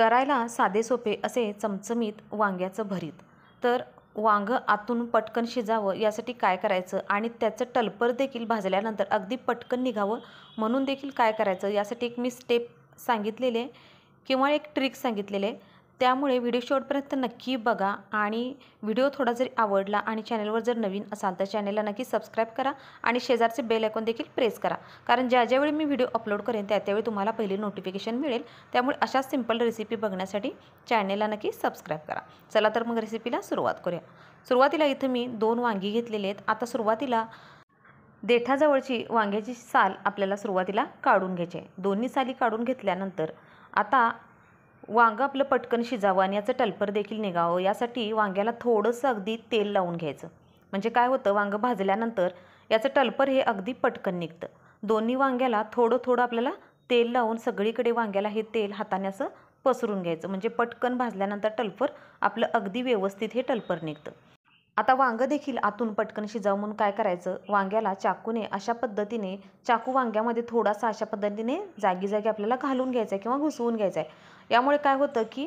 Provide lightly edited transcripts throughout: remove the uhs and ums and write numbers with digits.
करायला साधे सोपे असे चमचमीत वांग्याचं भरीत. तर वांगं आतून पटकन शिजावं यासाठी काय करायचं आणि त्याचं टलपर देखील भाजल्यानंतर अगदी पटकन निघावं म्हणून देखील काय करायचं यासाठी एक मी स्टेप सांगितलेले किंवा एक ट्रिक सांगितलेले. त्यामुळे व्हिडिओ शेवटपर्यंत नक्की बघा आणि व्हिडिओ थोडा जरी आवडला आणि चॅनलवर जर नवीन असाल तर चॅनलला नक्की सबस्क्राईब करा आणि शेजारचे बेल आयकॉन देखील प्रेस करा, कारण ज्यावेळी मी व्हिडिओ अपलोड करेन त्यावेळी तुम्हाला पहिली नोटिफिकेशन मिळेल. त्यामुळे अशा सिंपल रेसिपी बघण्यासाठी चॅनलला नक्की सबस्क्राईब करा. चला तर मग रेसिपीला सुरुवात करूया. सुरुवातीला इथं मी 2 वांगी घेतलेले आहेत. आता सुरुवातीला देठाजवळची वांग्याची साल आपल्याला सुरुवातीला काढून घ्यायची आहे. दोन्ही साली काढून घेतल्यानंतर आता वांगं आपलं पटकन शिजावं आणि याचं टलपर देखील निघावं यासाठी वांग्याला थोडंसं अगदी तेल लावून घ्यायचं. म्हणजे काय होतं, वांगं भाजल्यानंतर याचं टलपर हे अगदी पटकन निघतं. दोन्ही वांग्याला थोडं थोडं आपल्याला तेल लावून सगळीकडे वांग्याला हे तेल हाताने असं पसरून घ्यायचं. म्हणजे पटकन भाजल्यानंतर टलपर आपलं अगदी व्यवस्थित हे टलपर निघतं. आता वांगं देखील आतून पटकन शिजावं म्हणून काय करायचं, वांग्याला चाकूने अशा पद्धतीने चाकू वांग्यामध्ये थोडासा अशा पद्धतीने जागी जागी आपल्याला घालून घ्यायचं आहे किंवा घुसवून घ्यायचं आहे. यामुळे काय होतं की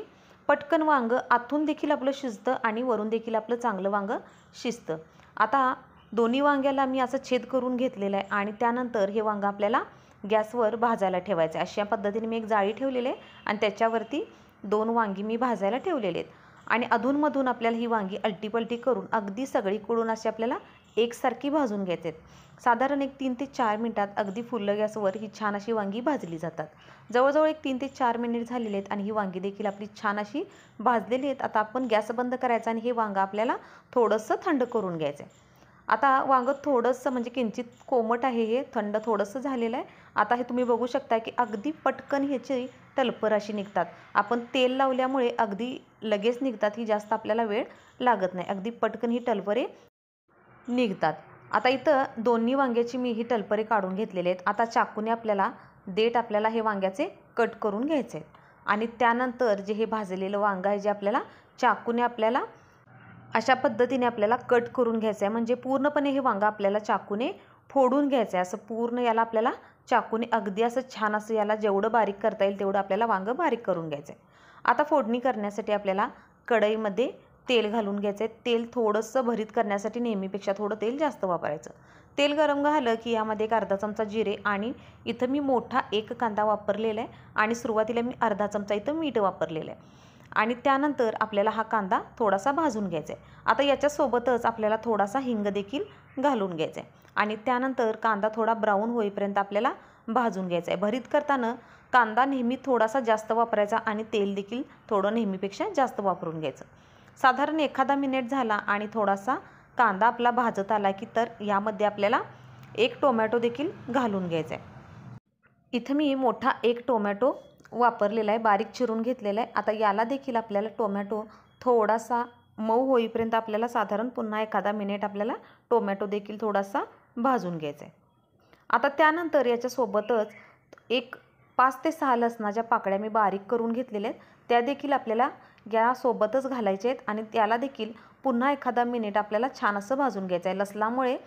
पटकन वांगं आतून देखील आपलं शिजतं आणि वरून देखील आपलं चांगलं वांगं शिजतं. आता दोन्ही वांग्याला मी असं छेद करून घेतलेलं आहे आणि त्यानंतर हे वांगं आपल्याला गॅसवर भाजायला ठेवायचं आहे. अशा पद्धतीने मी एक जाळी ठेवलेली आहे आणि त्याच्यावरती 2 वांगी मी भाजायला ठेवलेले आहेत. आणि अधूनमधून आपल्याला ही वांगी अलटीपलटी करून अगदी सगळीकडून अशी आपल्याला एकसारखी भाजून घ्यायचे आहेत. साधारण एक 3 ते 4 मिनिटात अगदी फुल गॅसवर ही छान अशी वांगी भाजली जातात. जवळजवळ एक 3 ते 4 मिनिट झालेले आहेत आणि ही वांगी देखील आपली छान अशी भाजलेली आहेत. आता आपण गॅस बंद करायचा आणि हे वांगं आपल्याला थोडंसं थंड करून घ्यायचं आहे. आता वांगं थोडंसं म्हणजे किंचित कोमट आहे, हे थंड थोडंसं झालेलं आहे. आता हे तुम्ही बघू शकता की अगदी पटकन ह्याची टलपर अशी निघतात. आपण तेल लावल्यामुळे अगदी लगेच निघतात, ही जास्त आपल्याला वेळ लागत नाही. अगदी पटकन ही टलपरे निघतात. आता इथं दोन्ही वांग्याची मी ही टलपरे काढून घेतलेले आहेत. आता चाकूने आपल्याला हे वांग्याचे कट करून घ्यायचे आहेत आणि त्यानंतर जे हे भाजलेलं वांगं आहे जे आपल्याला चाकूने अशा पद्धतीने आपल्याला कट करून घ्यायचं आहे. म्हणजे पूर्णपणे हे वांगं आपल्याला चाकूने फोडून घ्यायचं आहे. असं पूर्ण याला आपल्याला चाकूने अगदी असं छान असं याला जेवढं बारीक करता येईल तेवढं आपल्याला वांगं बारीक करून घ्यायचं आहे. आता फोडणी करण्यासाठी आपल्याला कढईमध्ये तेल घालून घ्यायचं आहे. तेल थोडंसं भरीत करण्यासाठी नेहमीपेक्षा थोडं तेल जास्त वापरायचं. तेल गरम झालं की यामध्ये एक अर्धा चमचा जिरे आणि इथं मी मोठा 1 कांदा वापरलेला आहे आणि सुरुवातीला मी अर्धा चमचा इथं मीठ वापरलेलं आहे. आणि त्यानंतर आपल्याला हा कांदा थोडासा भाजून घ्यायचा आहे. आता याच्यासोबतच आपल्याला थोडासा हिंग देखील घालून घ्यायचा आहे आणि त्यानंतर कांदा थोडा ब्राऊन होईपर्यंत आपल्याला भाजून घ्यायचा आहे. भरीत करताना कांदा नेहमी थोडासा जास्त वापरायचा आणि तेल देखील थोडं नेहमीपेक्षा जास्त वापरून घ्यायचं. साधारण एखादा मिनिट झाला आणि थोडासा कांदा आपला भाजत आला की तर यामध्ये आपल्याला 1 टोमॅटो देखील घालून घ्यायचा आहे. इथं मी मोठा 1 टोमॅटो वापरलेला आहे, बारीक चिरून घेतलेला आहे. आता याला देखील आपल्याला टोमॅटो थोडासा मऊ होईपर्यंत आपल्याला साधारण पुन्हा एखादा मिनिट आपल्याला टोमॅटो देखील थोडासा भाजून घ्यायचा आहे. आता त्यानंतर याच्यासोबतच एक 5 ते 6 लसणाच्या पाकळ्या मी बारीक करून घेतलेल्या आहेत, त्या देखील आपल्याला यासोबतच घालायच्या आहेत आणि त्याला देखील पुन्हा एखादा मिनिट आपल्याला छान असं भाजून घ्यायचं आहे. लसणामुळे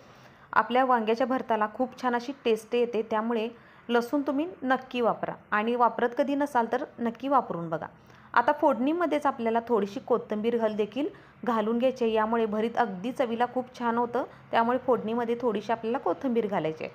आपल्या वांग्याच्या भरताला खूप छान अशी टेस्ट येते. त्यामुळे लसूण तुम्ही नक्की वापरा आणि वापरत कधी नसाल तर नक्की वापरून बघा. आता फोडणीमध्येच आपल्याला थोडीशी कोथिंबीर देखील घालून घ्यायची. यामुळे भरीत अगदी चवीला खूप छान होतं. त्यामुळे फोडणीमध्ये थोडीशी आपल्याला कोथिंबीर घालायची आहे.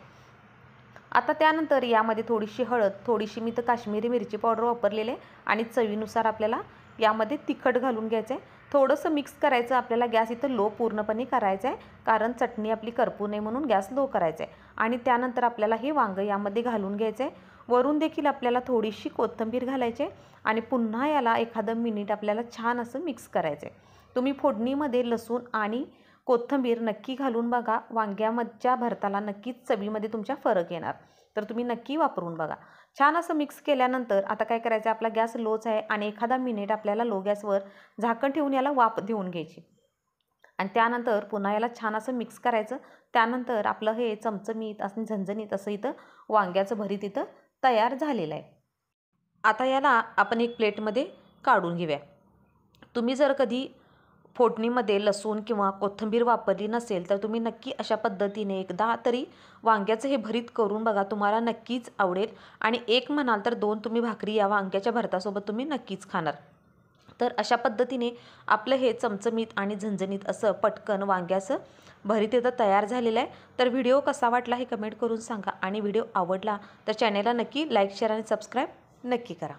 आता त्यानंतर यामध्ये थोडीशी हळद, थोडीशी मी तर काश्मीरी मिरची पावडर वापरलेली आहे आणि चवीनुसार आपल्याला यामध्ये तिखट घालून घ्यायचं आहे. थोडंसं मिक्स करायचं. आपल्याला गॅस इथं लो पूर्णपणे करायचा आहे, कारण चटणी आपली करपू नये म्हणून गॅस लो करायचा आहे. आणि त्यानंतर आपल्याला हे वांगं यामध्ये घालून घ्यायचं आहे. वरून देखील आपल्याला थोडीशी कोथिंबीर घालायची आहे आणि पुन्हा याला एखादं मिनिट आपल्याला छान असं मिक्स करायचं आहे. तुम्ही फोडणीमध्ये लसूण आणि कोथिंबीर नक्की घालून बघा. वांग्याच्या भरताला नक्कीच चवीमध्ये तुमच्या फरक येणार. तर तुम्ही नक्की वापरून बघा. छान असं मिक्स केल्यानंतर आता काय करायचं, आपला गॅस लोच आहे आणि एखादा मिनिट आपल्याला लो गॅसवर झाकण ठेवून याला वाफ देऊन घ्यायची आणि त्यानंतर पुन्हा याला छान असं मिक्स करायचं. त्यानंतर आपलं हे चमचमीत असं झणझणीत असं इथं वांग्याचं भरीत इथं तयार झालेलं आहे. आता याला आपण एक प्लेटमध्ये काढून घेऊया. तुम्ही जर कधी फोडणीमध्ये लसूण किंवा कोथिंबीर वापरली नसेल तर तुम्ही नक्की अशा पद्धतीने एकदा तरी वांग्याचं हे भरीत करून बघा, तुम्हाला नक्कीच आवडेल. आणि एक म्हणाल तर 2 तुम्ही भाकरी या वांग्याच्या भरतासोबत तुम्ही नक्कीच खाणार. तर अशा पद्धतीने आपलं हे चमचमीत आणि झणझणीत असं पटकन वांग्याचं भरीत इथं तयार झालेलं आहे. तर व्हिडिओ कसा वाटला हे कमेंट करून सांगा आणि व्हिडिओ आवडला तर चॅनेलला नक्की लाईक, शेअर आणि सबस्क्राईब नक्की करा.